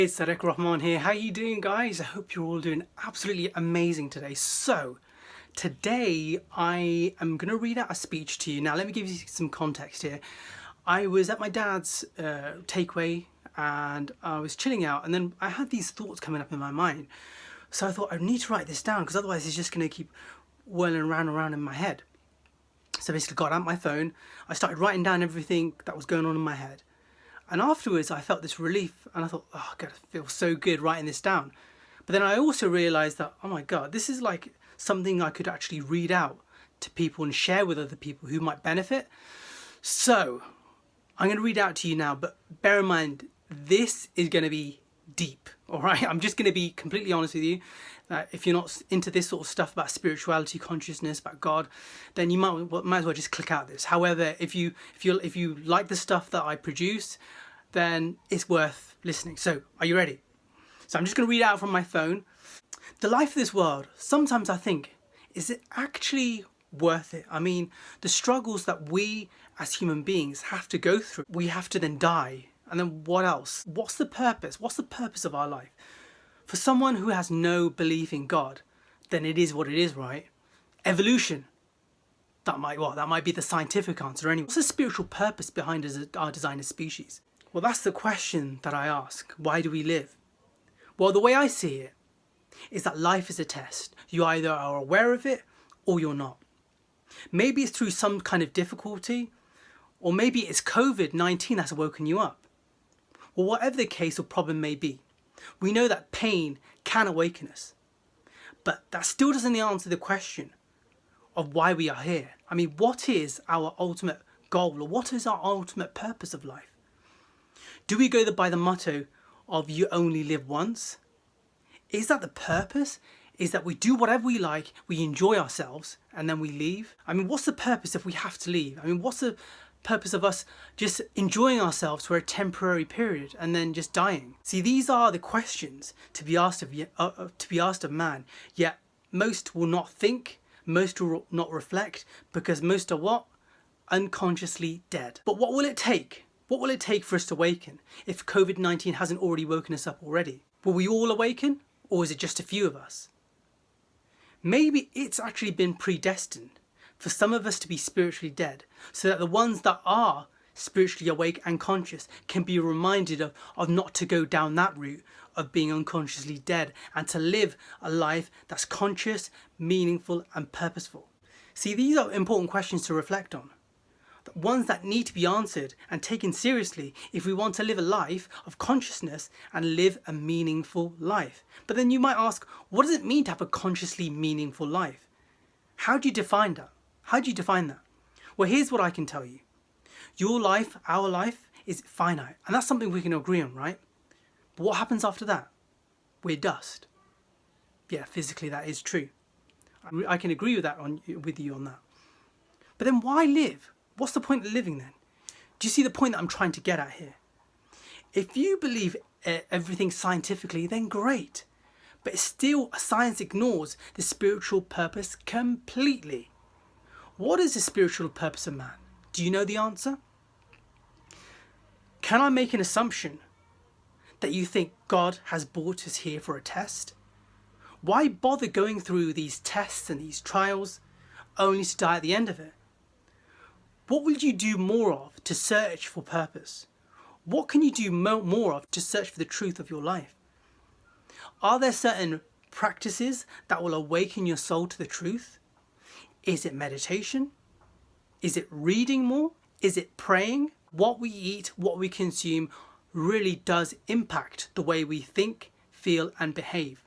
It's Sarek Rahman here. How you doing, guys? I hope you're all doing absolutely amazing today. So, today I am going to read out a speech to you. Now, let me give you some context here. I was at my dad's takeaway and I was chilling out, and then I had these thoughts coming up in my mind. So I thought I need to write this down because otherwise it's just going to keep whirling around in my head. So basically got out my phone, I started writing down everything that was going on in my head. And afterwards I felt this relief and I thought, oh God, it feels so good writing this down. But then I also realised that, oh my God, this is like something I could actually read out to people and share with other people who might benefit. So I'm going to read out to you now, but bear in mind, this is going to be deep, all right? I'm just going to be completely honest with you. If you're not into this sort of stuff about spirituality, consciousness, about God, then you might as well just click out this. However, if you like the stuff that I produce, then it's worth listening. So, are you ready? So I'm just going to read out from my phone. The life of this world, sometimes I think, is it actually worth it? I mean, the struggles that we as human beings have to go through, we have to then die. And then what else? What's the purpose? What's the purpose of our life? For someone who has no belief in God, then it is what it is, right? Evolution. That might be the scientific answer anyway. What's the spiritual purpose behind our design as species? Well, that's the question that I ask. Why do we live? Well, the way I see it is that life is a test. You either are aware of it or you're not. Maybe it's through some kind of difficulty, or maybe it's COVID-19 that's woken you up. Well, whatever the case or problem may be, we know that pain can awaken us. But that still doesn't answer the question of why we are here. I mean, what is our ultimate goal, or what is our ultimate purpose of life? Do we go by the motto of you only live once? Is that the purpose? Is that we do whatever we like, we enjoy ourselves, and then we leave? I mean, what's the purpose if we have to leave? I mean, what's the purpose of us just enjoying ourselves for a temporary period and then just dying? See, these are the questions to be asked of man. Yet most will not think, most will not reflect, because most are what? Unconsciously dead. But what will it take? What will it take for us to awaken if COVID-19 hasn't already woken us up already? Will we all awaken, or is it just a few of us? Maybe it's actually been predestined for some of us to be spiritually dead, so that the ones that are spiritually awake and conscious can be reminded of not to go down that route of being unconsciously dead, and to live a life that's conscious, meaningful and purposeful. See, these are important questions to reflect on. Ones that need to be answered and taken seriously if we want to live a life of consciousness and live a meaningful life. But then you might ask, what does it mean to have a consciously meaningful life? How do you define that? How do you define that? Well, here's what I can tell you. Your life, our life, is finite. And that's something we can agree on, right? But what happens after that? We're dust. Yeah, physically that is true. I can agree with you on that. But then why live? What's the point of living then? Do you see the point that I'm trying to get at here? If you believe everything scientifically, then great. But still, science ignores the spiritual purpose completely. What is the spiritual purpose of man? Do you know the answer? Can I make an assumption that you think God has brought us here for a test? Why bother going through these tests and these trials only to die at the end of it? What will you do more of to search for purpose? What can you do more of to search for the truth of your life? Are there certain practices that will awaken your soul to the truth? Is it meditation? Is it reading more? Is it praying? What we eat, what we consume really does impact the way we think, feel and behave.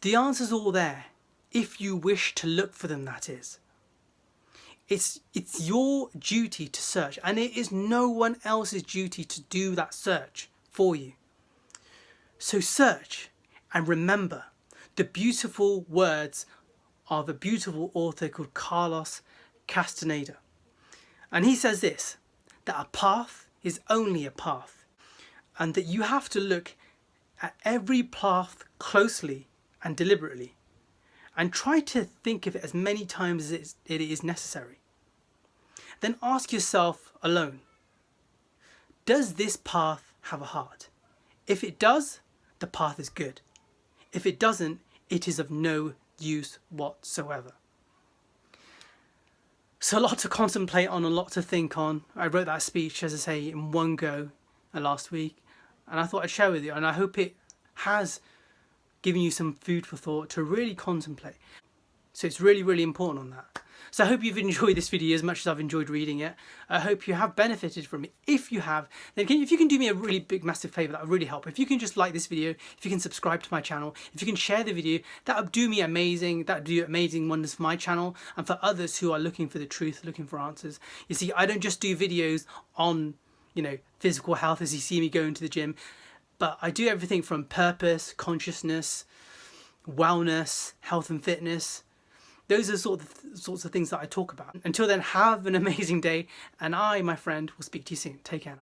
The answer's all there, if you wish to look for them, that is. It's your duty to search, and it is no one else's duty to do that search for you. So search and remember the beautiful words of a beautiful author called Carlos Castaneda. And he says this, that a path is only a path, and that you have to look at every path closely and deliberately, and try to think of it as many times as it is necessary. Then ask yourself alone, does this path have a heart? If it does, the path is good. If it doesn't, it is of no use whatsoever. So a lot to contemplate on, a lot to think on. I wrote that speech, as I say, in one go last week, and I thought I'd share with you, and I hope it has given you some food for thought to really contemplate. So it's really, really important on that. So I hope you've enjoyed this video as much as I've enjoyed reading it. I hope you have benefited from it. If you have, then if you can do me a really big, massive favour, that would really help. If you can just like this video, if you can subscribe to my channel, if you can share the video, that would do me amazing. That would do amazing wonders for my channel and for others who are looking for the truth, looking for answers. You see, I don't just do videos on, physical health as you see me going to the gym, but I do everything from purpose, consciousness, wellness, health and fitness. Those are sorts of things that I talk about. Until then, have an amazing day, and I, my friend, will speak to you soon. Take care.